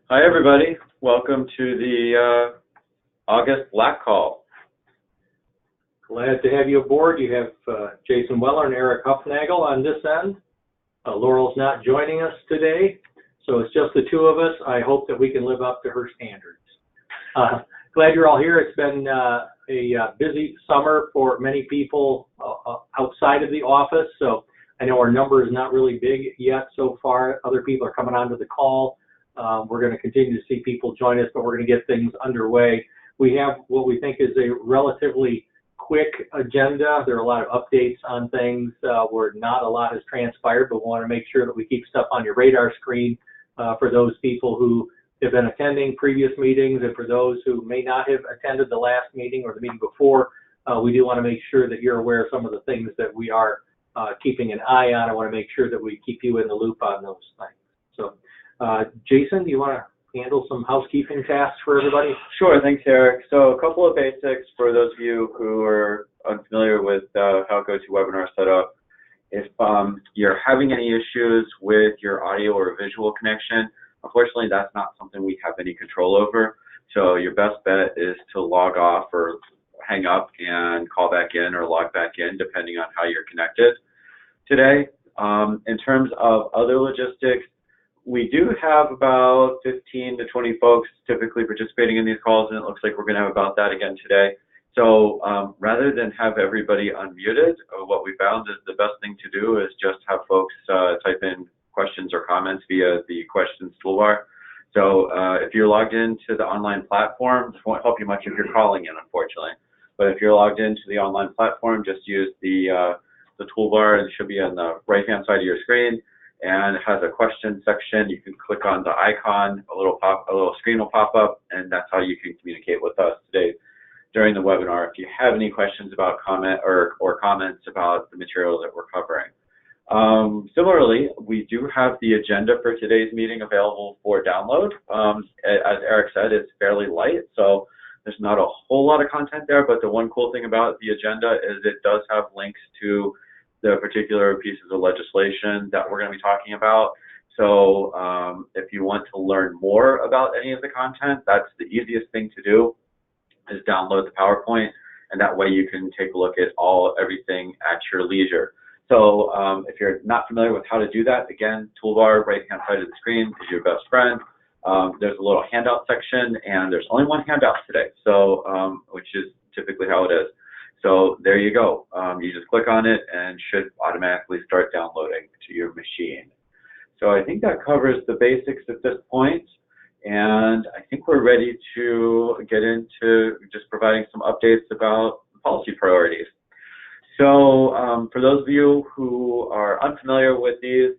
Hi, everybody. Welcome to the August Black Call. Glad to have you aboard. You have Jason Weller and Eric Huffnagel on this end. Laurel's not joining us today, so it's just the two of us. I hope that we can live up to her standards. Glad you're all here. It's been a busy summer for many people outside of the office, so I know our number is not really big yet so far. Other people are coming onto the call. We're going to continue to see people join us, but we're going to get things underway. We have what we think is a relatively quick agenda. There are a lot of updates on things where not a lot has transpired, but we want to make sure that we keep stuff on your radar screen for those people who have been attending previous meetings, and for those who may not have attended the last meeting or the meeting before. We do want to make sure that you're aware of some of the things that we are keeping an eye on. I want to make sure that we keep you in the loop on those things. So, Jason, do you want to handle some housekeeping tasks for everybody? Sure, thanks, Eric. So a couple of basics for those of you who are unfamiliar with how GoToWebinar is set up. If you're having any issues with your audio or visual connection, unfortunately, that's not something we have any control over. So your best bet is to log off or hang up and call back in or log back in, depending on how you're connected today. In terms of other logistics, we do have about 15 to 20 folks typically participating in these calls, and it looks like we're going to have about that again today. So rather than have everybody unmuted, what we found is the best thing to do is just have folks type in questions or comments via the questions toolbar. So if you're logged into the online platform, this won't help you much if you're calling in, unfortunately. But if you're logged into the online platform, just use the toolbar, and it should be on the right-hand side of your screen. And it has a question section. You can click on the icon, a little screen will pop up, and that's how you can communicate with us today during the webinar if you have any questions about comments about the material that we're covering. Similarly, we do have the agenda for today's meeting available for download. As Eric said, it's fairly light, so there's not a whole lot of content there, but the one cool thing about the agenda is it does have links to the particular pieces of legislation that we're going to be talking about. So if you want to learn more about any of the content, that's the easiest thing to do, is download the PowerPoint, and that way you can take a look at everything at your leisure. So if you're not familiar with how to do that, again, toolbar, right-hand side of the screen is your best friend. There's a little handout section, and there's only one handout today, so which is typically how it is. So there you go. You just click on it and should automatically start downloading to your machine. So I think that covers the basics at this point, and I think we're ready to get into just providing some updates about policy priorities. So for those of you who are unfamiliar with these,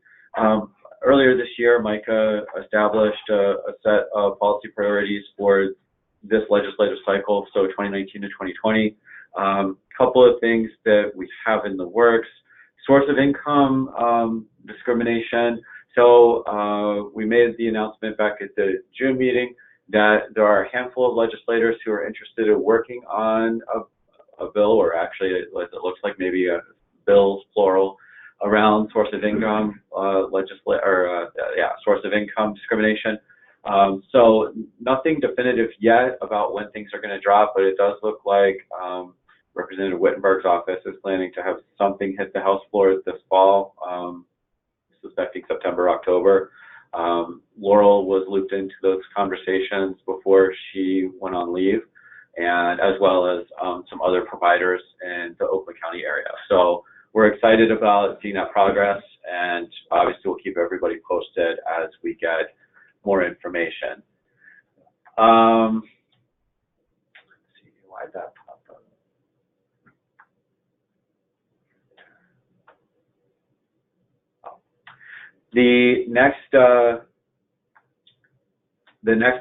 earlier this year, Micah established a set of policy priorities for this legislative cycle, so 2019 to 2020. Couple of things that we have in the works: source of income discrimination. So we made the announcement back at the June meeting that there are a handful of legislators who are interested in working on a bill, or actually it looks like maybe bills, plural, around source of income source of income discrimination. So nothing definitive yet about when things are going to drop, but it does look like Representative Wittenberg's office is planning to have something hit the House floor this fall, suspecting September, October. Laurel was looped into those conversations before she went on leave, and as well as some other providers in the Oakland County area. So we're excited about seeing that progress, and obviously we'll keep everybody posted as we get more information. Let's see why that popped up. The next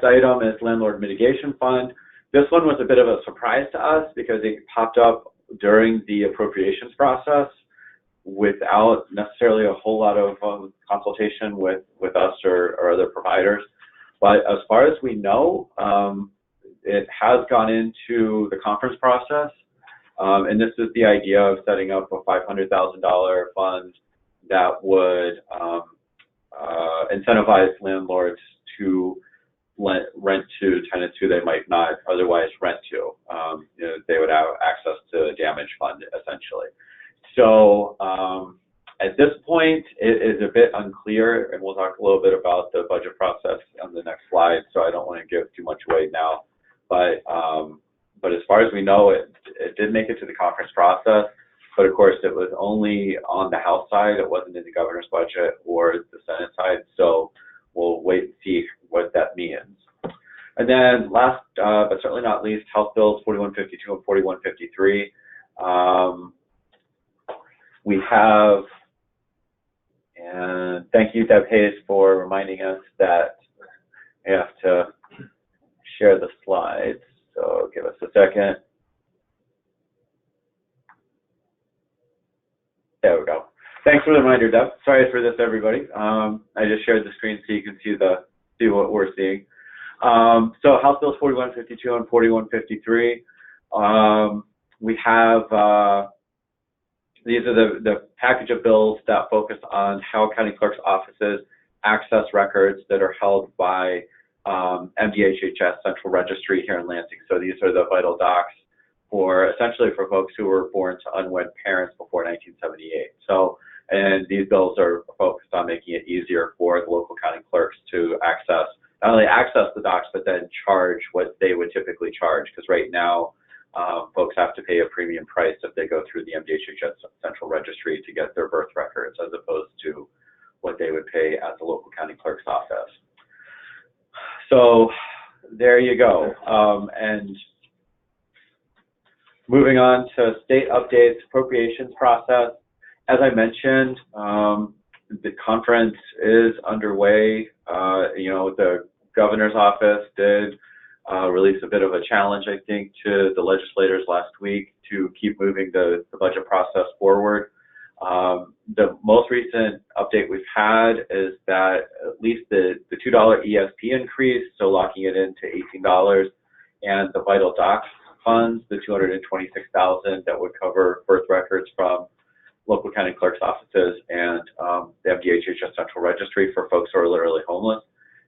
item is Landlord Mitigation Fund. This one was a bit of a surprise to us because it popped up during the appropriations process without necessarily a whole lot of consultation with us or other providers. But as far as we know, it has gone into the conference process, and this is the idea of setting up a $500,000 fund that would incentivize landlords to rent to tenants who they might not otherwise rent to. They would have access to a damage fund, essentially. So at this point, it is a bit unclear, and we'll talk a little bit about the budget process on the next slide, so I don't want to give too much away now. But as far as we know, it did make it to the conference process, but of course it was only on the House side. It wasn't in the governor's budget or the Senate side, so we'll wait and see what that means. And then last, but certainly not least, House Bills 4152 and 4153. We have, and thank you, Deb Hayes, for reminding us that we have to share the slides. So give us a second. There we go. Thanks for the reminder, Deb. Sorry for this, everybody. I just shared the screen so you can see what we're seeing. So House Bills 4152 and 4153. We have these are the package of bills that focus on how county clerk's offices access records that are held by MCAH Central Registry here in Lansing. So these are the vital docs essentially for folks who were born to unwed parents before 1978. So, and these bills are focused on making it easier for the local county clerks to not only access the docs, but then charge what they would typically charge. Because right now, folks have to pay a premium price if they go through the MCAH Central Registry to get their birth records, as opposed to what they would pay at the local county clerk's office. So there you go. And moving on to state updates, appropriations process. As I mentioned, the conference is underway. The governor's office did release a bit of a challenge, I think, to the legislators last week to keep moving the budget process forward. The most recent update we've had is that at least the $2 ESP increase, so locking it into $18, and the vital docs funds, the $226,000 that would cover birth records from local county clerk's offices and the MCAH Central Registry for folks who are literally homeless.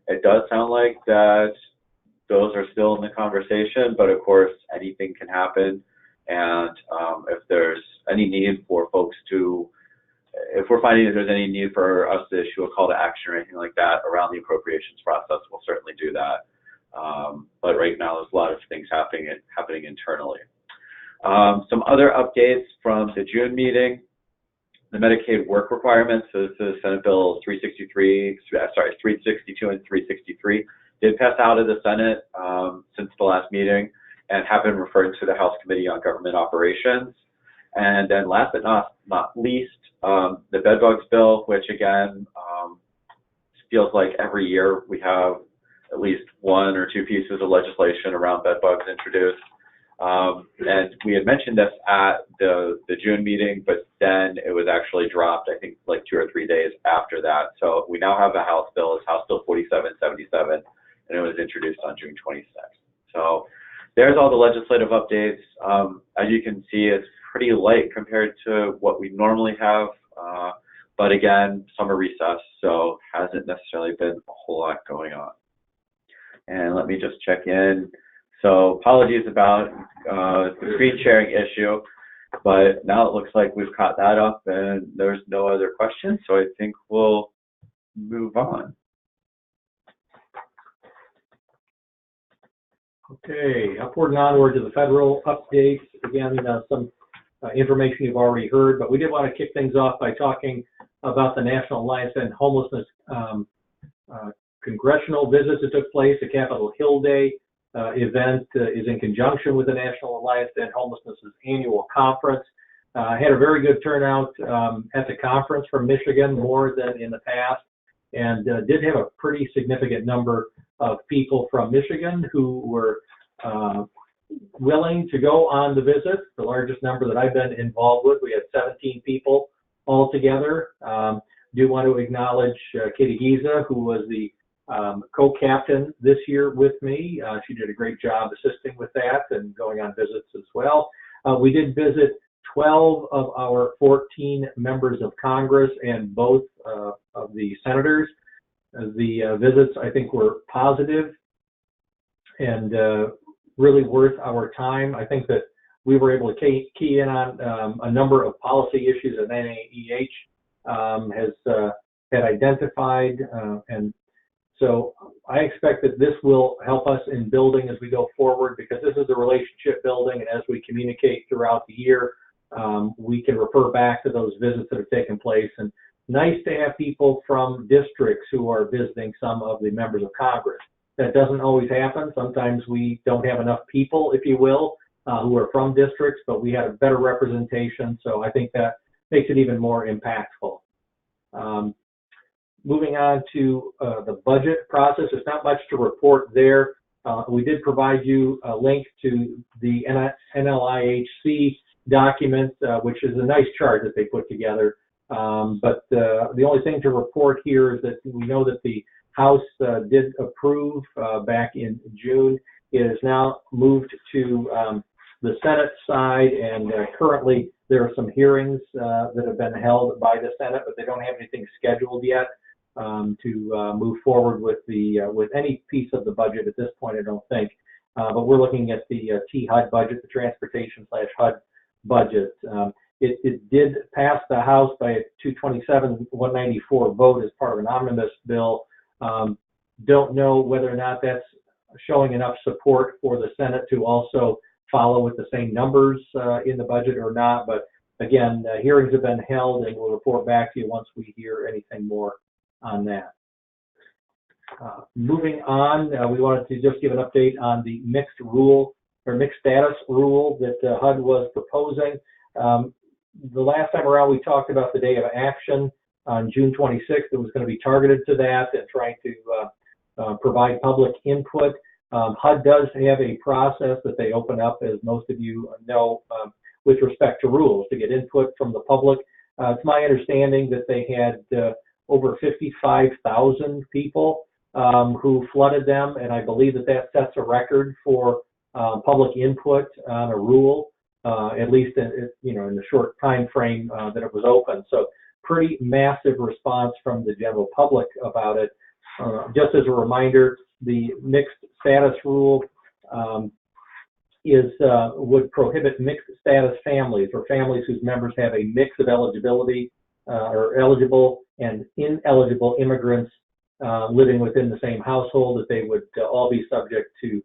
It does sound like that those are still in the conversation, but of course anything can happen. And if there's any need for folks if we're finding that there's any need for us to issue a call to action or anything like that around the appropriations process, we'll certainly do that. But right now there's a lot of things happening internally. Some other updates from the June meeting. The Medicaid work requirements, so this is Senate Bill 362 and 363, did pass out of the Senate since the last meeting and have been referred to the House Committee on Government Operations. And then last but not least, the bedbugs bill, which again feels like every year we have at least one or two pieces of legislation around bedbugs introduced. And we had mentioned this at the June meeting, but then it was actually dropped, I think, like 2 or 3 days after that. So we now have a House bill. It's House Bill 4777, and it was introduced on June 26th. So there's all the legislative updates. As you can see, it's pretty light compared to what we normally have. But again, summer recess, so hasn't necessarily been a whole lot going on. And let me just check in. So apologies about the screen sharing issue, but now it looks like we've caught that up and there's no other questions. So I think we'll move on. Okay, upward and onward to the federal updates. Again, some information you've already heard, but we did want to kick things off by talking about the National Alliance to End Homelessness congressional visit that took place. The Capitol Hill Day event is in conjunction with the National Alliance to End Homelessness' annual conference. Had a very good turnout at the conference from Michigan, more than in the past, and did have a pretty significant number of people from Michigan who were willing to go on the visit, the largest number that I've been involved with. We had 17 people altogether. Do want to acknowledge Katie Giza, who was the co-captain this year with me. She did a great job assisting with that and going on visits as well. We did visit 12 of our 14 members of Congress and both of the senators. The visits, I think, were positive and really worth our time. I think that we were able to key in on a number of policy issues that NAEH had identified, and so I expect that this will help us in building as we go forward, because this is a relationship building, and as we communicate throughout the year, we can refer back to those visits that have taken place. And nice to have people from districts who are visiting some of the members of Congress. That doesn't always happen. Sometimes we don't have enough people, if you will, who are from districts, but we had a better representation, so I think that makes it even more impactful. Moving on to the budget process, there's not much to report there. We did provide you a link to the NLIHC document, which is a nice chart that they put together. But the only thing to report here is that we know that the House did approve back in June. It is now moved to the Senate side, and currently there are some hearings that have been held by the Senate, but they don't have anything scheduled yet to move forward with any piece of the budget at this point, I don't think. But we're looking at the THUD budget, the transportation/HUD budget. It did pass the House by a 227-194 vote as part of an omnibus bill. Don't know whether or not that's showing enough support for the Senate to also follow with the same numbers in the budget or not, but again, hearings have been held, and we'll report back to you once we hear anything more on that. Moving on, we wanted to just give an update on the mixed status rule that HUD was proposing. The last time around, we talked about the day of action on June 26th. It was going to be targeted to that and trying to provide public input. HUD does have a process that they open up, as most of you know, with respect to rules, to get input from the public. It's my understanding that they had over 55,000 people who flooded them, and I believe that sets a record for public input on a rule, at least in the short time frame that it was open. So pretty massive response from the general public about it. Just as a reminder, the mixed status rule would prohibit mixed status families, or families whose members have a mix of eligibility or eligible and ineligible immigrants living within the same household, that they would all be subject to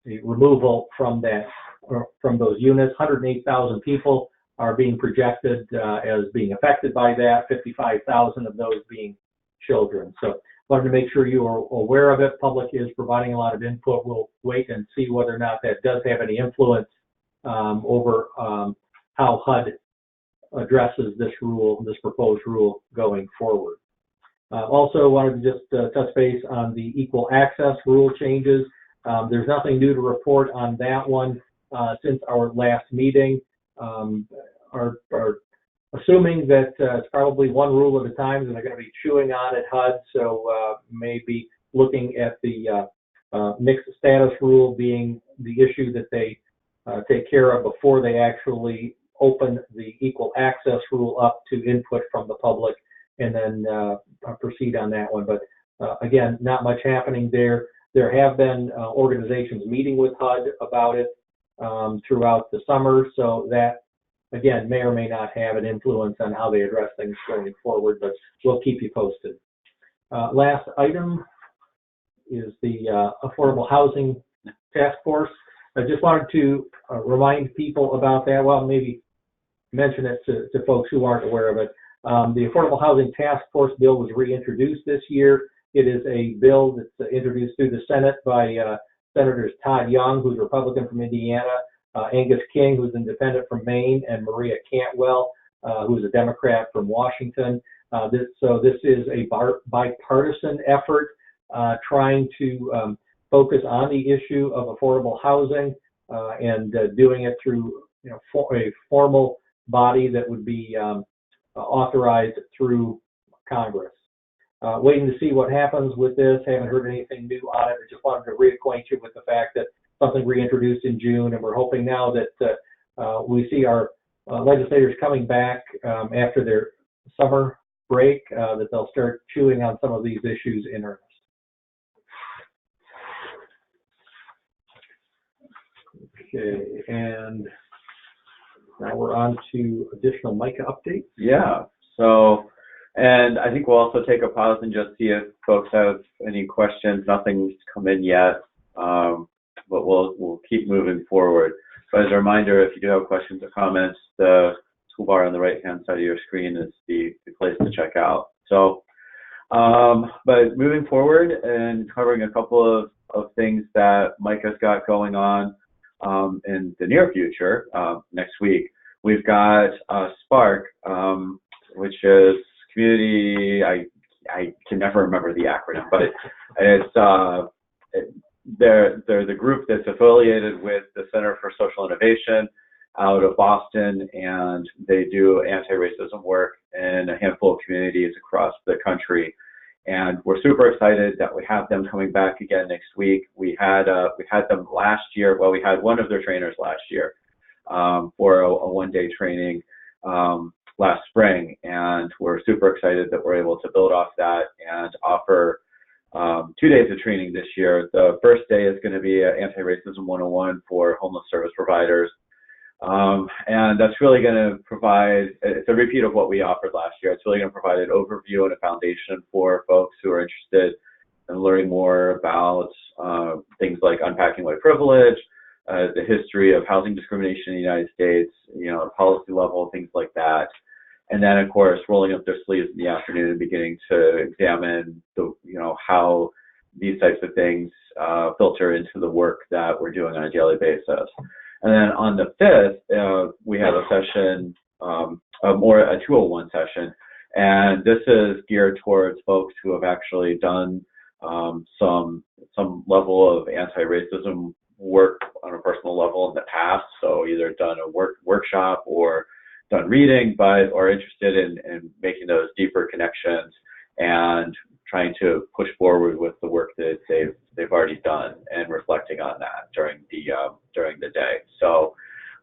the removal from those units. 108,000 people are being projected as being affected by that, 55,000 of those being children. So wanted to make sure you are aware of it. Public is providing a lot of input. We'll wait and see whether or not that does have any influence over how HUD addresses this proposed rule going forward. Also wanted to just touch base on the equal access rule changes. There's nothing new to report on that one since our last meeting. Assuming that it's probably one rule at a time, and they're going to be chewing on at HUD, so maybe looking at the mixed status rule being the issue that they take care of before they actually open the equal access rule up to input from the public, and then proceed on that one. But again, not much happening there. There have been organizations meeting with HUD about it throughout the summer, so that again may or may not have an influence on how they address things going forward, but we'll keep you posted. Last item is the Affordable Housing Task Force. I just wanted to remind people about that. Well, maybe mention it to folks who aren't aware of it. The Affordable Housing Task Force bill was reintroduced this year. It is a bill that's introduced through the Senate by Senators Todd Young, who's a Republican from Indiana, Angus King, who's independent from Maine, and Maria Cantwell, who's a Democrat from Washington. This is a bipartisan effort trying to focus on the issue of affordable housing and doing it through a formal body that would be authorized through Congress. Waiting to see what happens with this. Haven't heard anything new on it. I just wanted to reacquaint you with the fact that something reintroduced in June, and we're hoping now that we see our legislators coming back after their summer break, that they'll start chewing on some of these issues in earnest. Okay, and now we're on to additional MCAH updates. Yeah. So, and I think we'll also take a pause and just see if folks have any questions. Nothing's come in yet, but we'll keep moving forward. But as a reminder, if you do have questions or comments, the toolbar on the right-hand side of your screen is the place to check out. So, but moving forward and covering a couple of things that Mike has got going on in the near future, next week, we've got Spark, which is community, I can never remember the acronym, but they're the group that's affiliated with the Center for Social Innovation out of Boston, and they do anti-racism work in a handful of communities across the country. And we're super excited that we have them coming back again next week. We had them last year. Well, we had one of their trainers last year for a one-day training last spring, and we're super excited that we're able to build off that and offer 2 days of training this year. The first day is going to be Anti-Racism 101 for homeless service providers. And that's really going to provide, it's a repeat of what we offered last year. It's really going to provide an overview and a foundation for folks who are interested in learning more about things like unpacking white privilege, the history of housing discrimination in the United States, policy level, things like that. And then, of course, rolling up their sleeves in the afternoon and beginning to examine how these types of things filter into the work that we're doing on a daily basis. And then on the 5th, we have a session, a 201 session, and this is geared towards folks who have actually done some level of anti-racism work on a personal level in the past. So either done a workshop or done reading, but are interested in making those deeper connections and trying to push forward with the work that they've already done and reflecting on that during the day. So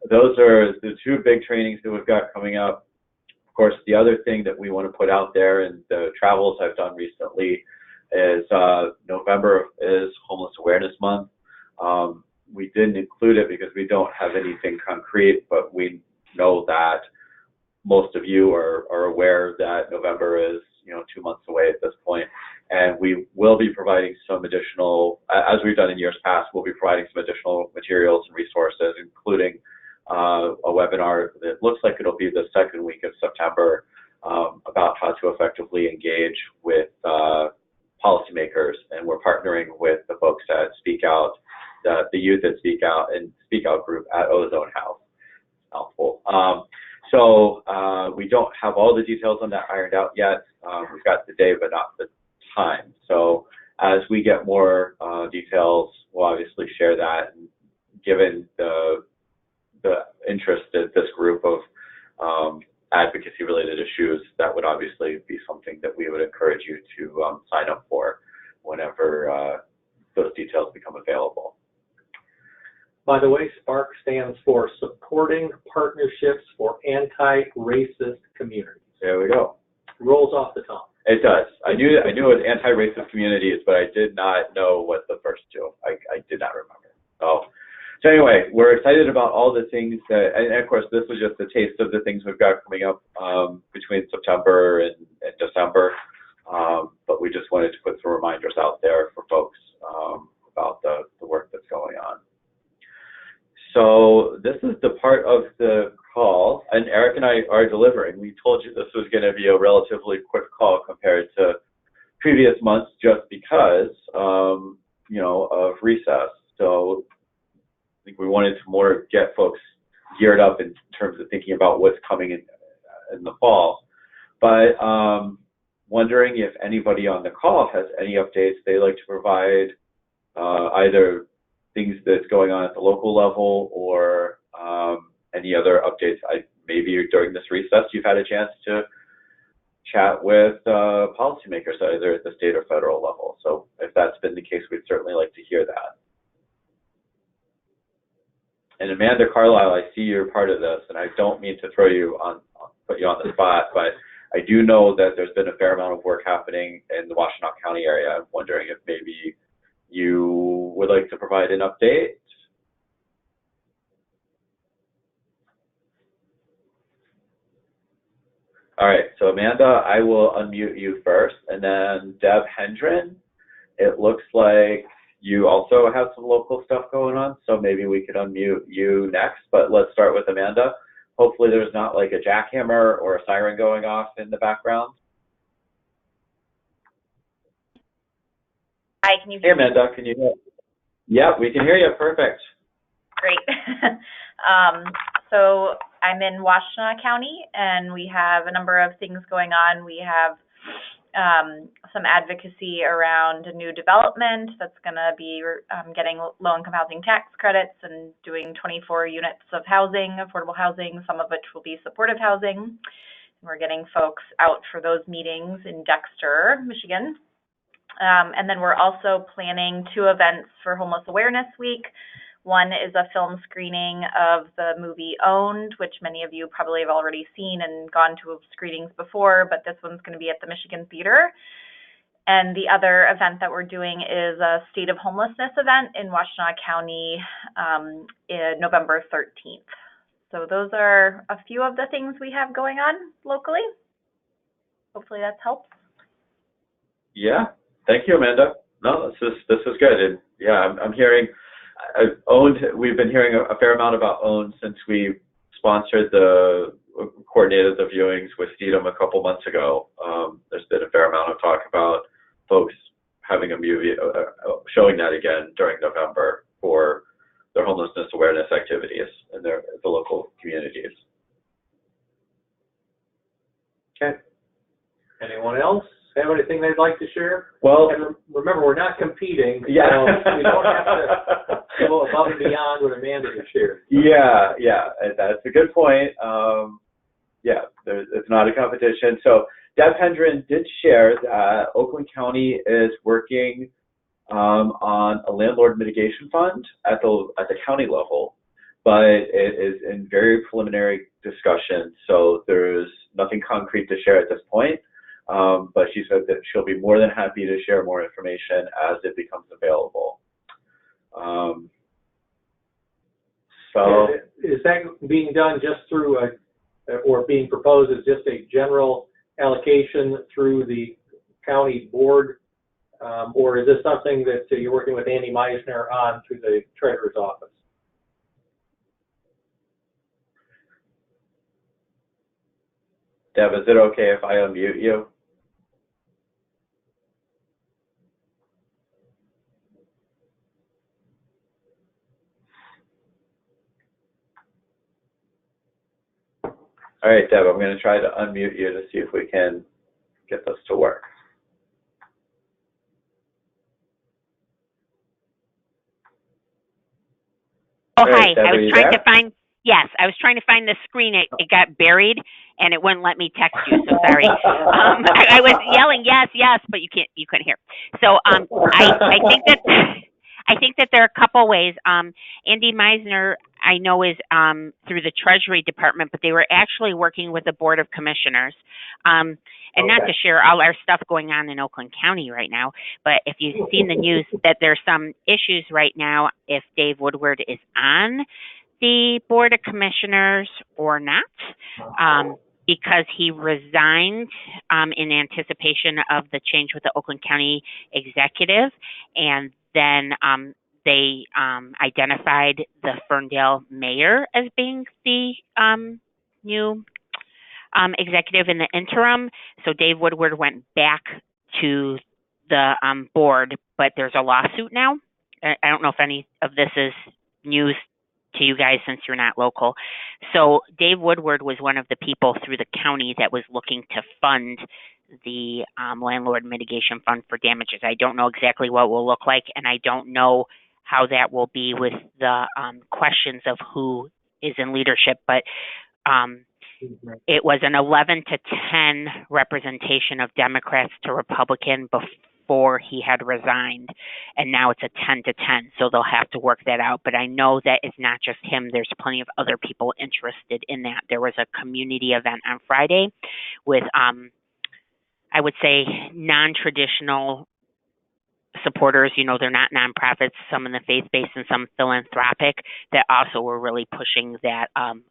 those are the two big trainings that we've got coming up. Of course, the other thing that we want to put out there, and the travels I've done recently, is November is Homeless Awareness Month. We didn't include it because we don't have anything concrete, but we know that most of you are aware that November is 2 months away at this point, and we will be providing some additional, as we've done in years past, we'll be providing some additional materials and resources, including a webinar that looks like it'll be the second week of September about how to effectively engage with policymakers, and we're partnering with the folks at Speak Out, the youth at Speak Out and Speak Out group at Ozone House. Mouthful. So we don't have all the details on that ironed out yet. We've got the day, but not the time. So as we get more details, we'll obviously share that. And given the interest that this group of advocacy-related issues, that would obviously be something that we would encourage you to sign up for whenever those details become available. By the way, SPARK stands for Supporting Partnerships for Anti-Racist Communities. There we go. Rolls off the tongue. It does. I knew it was anti-racist communities, but I did not know what the first two. I did not remember. So anyway, we're excited about all the things that, and of course, this was just a taste of the things we've got coming up between September and December. But we just wanted to put some reminders out there for folks about the work that's going on. So this is the part of the call, and Eric and I are delivering. We told you this was going to be a relatively quick call compared to previous months, just because, of recess. So I think we wanted to more get folks geared up in terms of thinking about what's coming in the fall. But wondering if anybody on the call has any updates they'd like to provide, either things that's going on at the local level or any other updates. Maybe during this recess you've had a chance to chat with policymakers either at the state or federal level. So if that's been the case, we'd certainly like to hear that. And Amanda Carlisle, I see you're part of this, and I don't mean to put you on the spot, but I do know that there's been a fair amount of work happening in the Washtenaw County area. I'm wondering if maybe you would like to provide an update? All right, so Amanda, I will unmute you first, and then Deb Hendren, it looks like you also have some local stuff going on, so maybe we could unmute you next, but let's start with Amanda. Hopefully there's not like a jackhammer or a siren going off in the background. Hi, can you hear me? Hey Amanda, can you hear? Yeah, we can hear you, perfect. Great. So I'm in Washtenaw County, and we have a number of things going on. We have some advocacy around a new development that's going to be getting low-income housing tax credits and doing 24 units of housing, affordable housing, some of which will be supportive housing. We're getting folks out for those meetings in Dexter, Michigan. And then we're also planning 2 events for Homeless Awareness Week. One is a film screening of the movie Owned, which many of you probably have already seen and gone to screenings before, but this one's going to be at the Michigan Theater. And the other event that we're doing is a State of Homelessness event in Washtenaw County in November 13th. So those are a few of the things we have going on locally. Hopefully that helps. Yeah, thank you, Amanda. No, this is good. And yeah, I'm hearing Owned. We've been hearing a fair amount about Owned since we sponsored coordinated the viewings with Steedham a couple months ago. There's been a fair amount of talk about folks having a movie showing that again during November for their homelessness awareness activities in the local communities. Okay. Anyone else have anything they'd like to share? Well, and remember, we're not competing. Yeah. So we don't have to go above and beyond what Amanda has shared. Yeah, that's a good point. Yeah, it's not a competition. So Deb Hendren did share that Oakland County is working on a landlord mitigation fund at the county level, but it is in very preliminary discussion. So there's nothing concrete to share at this point. But she said that she'll be more than happy to share more information as it becomes available. So is that being done just through or being proposed as just a general allocation through the county board, or is this something that you're working with Andy Meisner on through the treasurer's office? Deb, is it okay if I unmute you? All right, Deb, I'm going to try to unmute you to see if we can get this to work. Oh, right, hi. Deb, I was trying there? to find, yes, I was trying to find the screen. It got buried and it wouldn't let me text you, so sorry. I was yelling, yes, but you couldn't hear. So I think that there are a couple ways. Andy Meisner, I know, is through the Treasury Department, but they were actually working with the Board of Commissioners. And not to share all our stuff going on in Oakland County right now, but if you've seen the news that there's some issues right now if Dave Woodward is on the Board of Commissioners or not, because he resigned in anticipation of the change with the Oakland County executive, and then they identified the Ferndale mayor as being the new executive in the interim. So Dave Woodward went back to the board, but there's a lawsuit now. I don't know if any of this is news to you guys since you're not local. So Dave Woodward was one of the people through the county that was looking to fund the landlord mitigation fund for damages. I don't know exactly what it will look like, and I don't know how that will be with the questions of who is in leadership, but it was an 11 to 10 representation of Democrats to Republican before he had resigned, and now it's a 10 to 10, so they'll have to work that out. But I know that it's not just him. There's plenty of other people interested in that. There was a community event on Friday with, I would say, non-traditional supporters, they're not nonprofits, some in the faith-based and some philanthropic, that also were really pushing that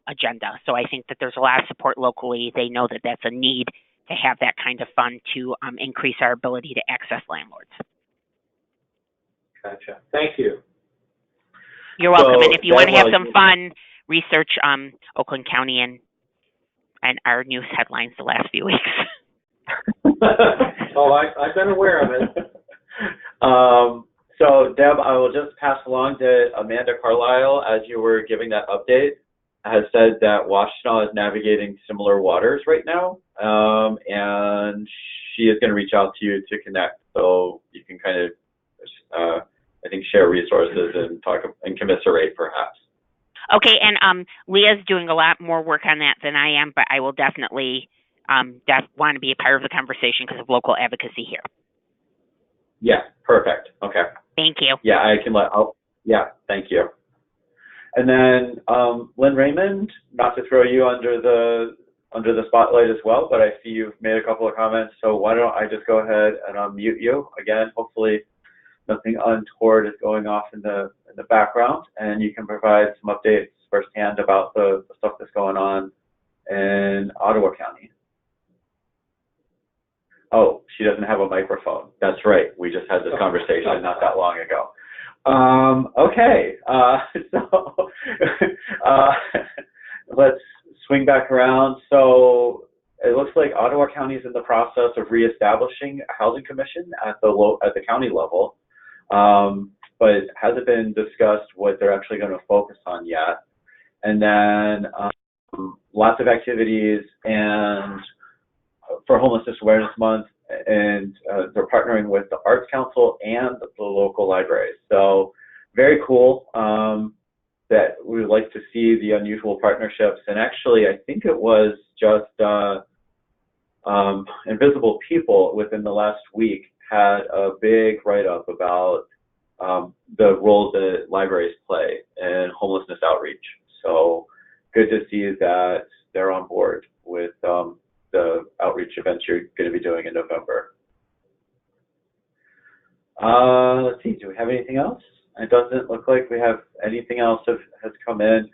agenda. So I think that there's a lot of support locally. They know that that's a need to have that kind of fund to increase our ability to access landlords. Gotcha. Thank you. You're welcome. So And if you want to have some fun, research Oakland County and our news headlines the last few weeks. Oh, I've been aware of it. So, Deb, I will just pass along that Amanda Carlisle, as you were giving that update, has said that Washtenaw is navigating similar waters right now, and she is going to reach out to you to connect, so you can kind of, I think, share resources and talk and commiserate, perhaps. Okay, and Leah's doing a lot more work on that than I am, but I will definitely want to be a part of the conversation because of local advocacy here. Yeah, perfect. Okay. Thank you. Yeah, I can yeah, thank you. And then Lynn Raymond, not to throw you under the spotlight as well, but I see you've made a couple of comments, so why don't I just go ahead and unmute you again. Hopefully nothing untoward is going off in the background, and you can provide some updates firsthand about the stuff that's going on in Ottawa County. Oh, she doesn't have a microphone. That's right. We just had this conversation not that long ago. Okay. So let's swing back around. So it looks like Ottawa County is in the process of reestablishing a housing commission at the county level, but it hasn't been discussed what they're actually going to focus on yet. And then lots of activities and for Homelessness Awareness Month, and they're partnering with the Arts Council and the local libraries. So very cool that we would like to see the unusual partnerships. And actually, I think it was just Invisible People within the last week had a big write-up about the role that libraries play in homelessness outreach. So good to see that they're on board with the outreach events you're going to be doing in November. Let's see, do we have anything else? It doesn't look like we have anything else has come in.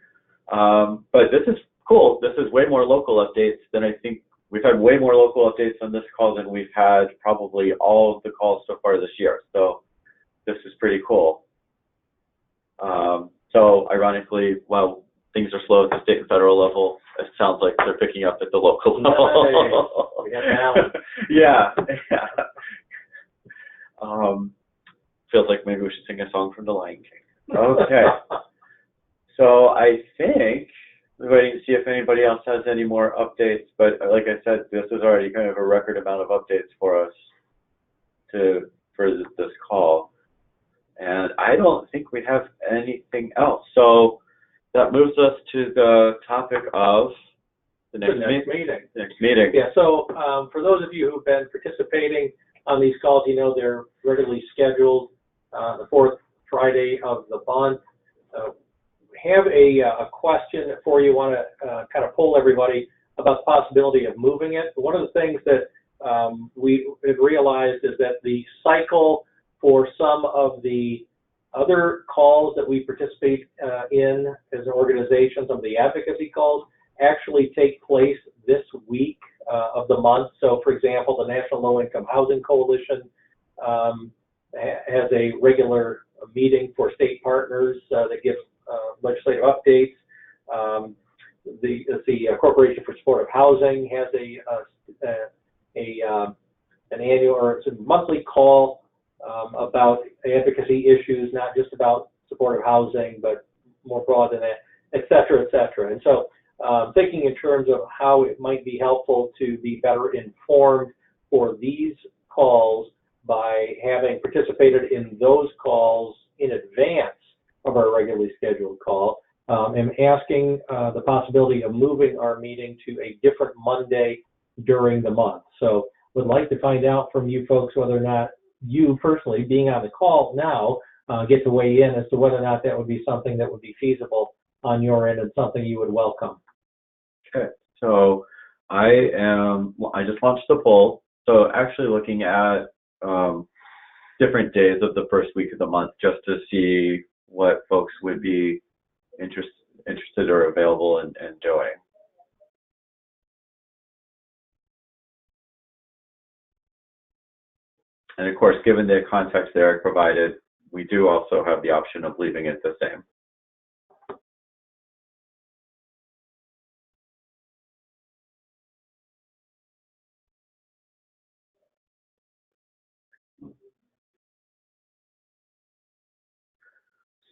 But this is cool. This is way more local updates than I think. We've had way more local updates on this call than we've had probably all of the calls so far this year. So this is pretty cool. So ironically, while things are slow at the state and federal level, it sounds like they're picking up at the local level. Yeah. Feels like maybe we should sing a song from The Lion King. Okay. So I think we're waiting to see if anybody else has any more updates, but like I said, this is already kind of a record amount of updates for us for this call. And I don't think we have anything else. So that moves us to the topic of the next meeting. Yeah, so for those of you who've been participating on these calls, you know they're regularly scheduled the fourth Friday of the month. Have a question for you. Want to kind of poll everybody about the possibility of moving it. One of the things that we have realized is that the cycle for some of the other calls that we participate in as an organization, some of the advocacy calls, actually take place this week of the month. So, for example, the National Low Income Housing Coalition has a regular meeting for state partners that gives legislative updates. The Corporation for Supportive Housing has an annual or it's a monthly call about advocacy issues, not just about supportive housing, but more broad than that, et cetera, et cetera. And so thinking in terms of how it might be helpful to be better informed for these calls by having participated in those calls in advance of our regularly scheduled call, and asking the possibility of moving our meeting to a different Monday during the month. So would like to find out from you folks whether or not you personally, being on the call now, get to weigh in as to whether or not that would be something that would be feasible on your end and something you would welcome. Okay, so I just launched the poll. So actually looking at different days of the first week of the month just to see what folks would be interested or available in doing. And of course, given the context Eric provided, we do also have the option of leaving it the same.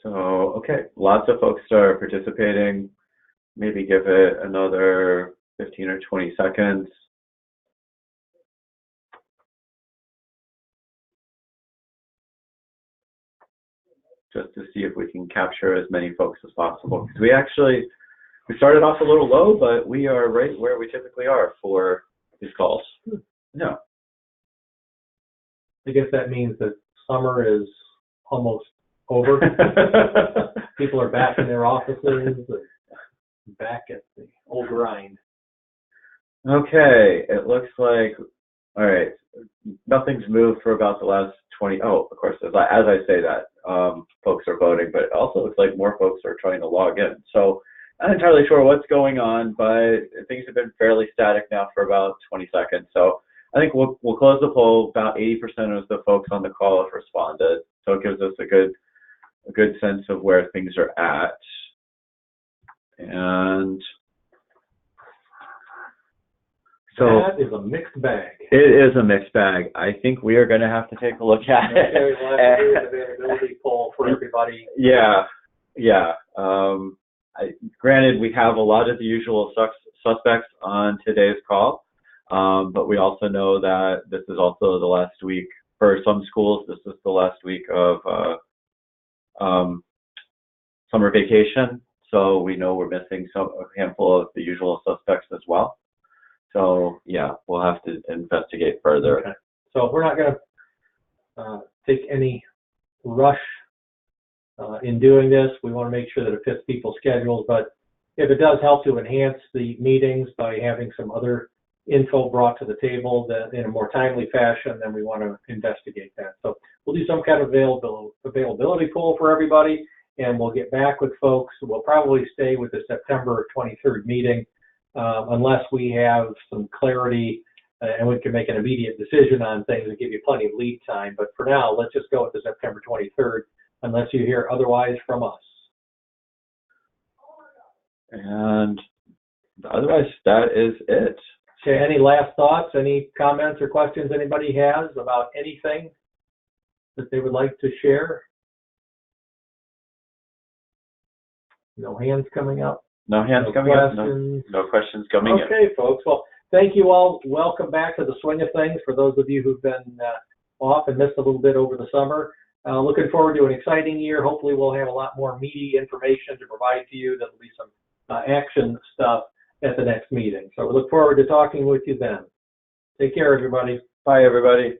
So, okay, lots of folks are participating. Maybe give it another 15 or 20 seconds. Just to see if we can capture as many folks as possible. Because we started off a little low, but we are right where we typically are for these calls. No. I guess that means that summer is almost over. People are back in their offices, and back at the old grind. Okay, it looks like, all right, nothing's moved for about the last 20, oh, of course, as I say that, folks are voting, but it also looks like more folks are trying to log in. So I'm not entirely sure what's going on, but things have been fairly static now for about 20 seconds. So I think we'll close the poll. About 80% of the folks on the call have responded. So it gives us a good sense of where things are at. And so that is a mixed bag. It is a mixed bag. I think we are going to have to take a look at it. Okay, we'll have to do an availability poll for everybody. Yeah. Granted, we have a lot of the usual suspects on today's call, but we also know that this is also the last week for some schools. This is the last week of summer vacation, so we know we're missing a handful of the usual suspects as well. So yeah, we'll have to investigate further. Okay. So we're not going to take any rush in doing this. We want to make sure that it fits people's schedules, but if it does help to enhance the meetings by having some other info brought to the table that in a more timely fashion, then we want to investigate that. So we'll do some kind of availability poll for everybody, and we'll get back with folks. We'll probably stay with the September 23rd meeting unless we have some clarity and we can make an immediate decision on things and give you plenty of lead time. But for now, let's just go with the September 23rd unless you hear otherwise from us. And otherwise, that is it. Okay, any last thoughts, any comments or questions anybody has about anything that they would like to share? No hands coming up? No hands coming up? No questions coming in. Okay, folks. Well, thank you all. Welcome back to the swing of things for those of you who've been off and missed a little bit over the summer. Looking forward to an exciting year. Hopefully we'll have a lot more meaty information to provide to you. There'll be some action stuff at the next meeting. So we look forward to talking with you then. Take care, everybody. Bye, everybody.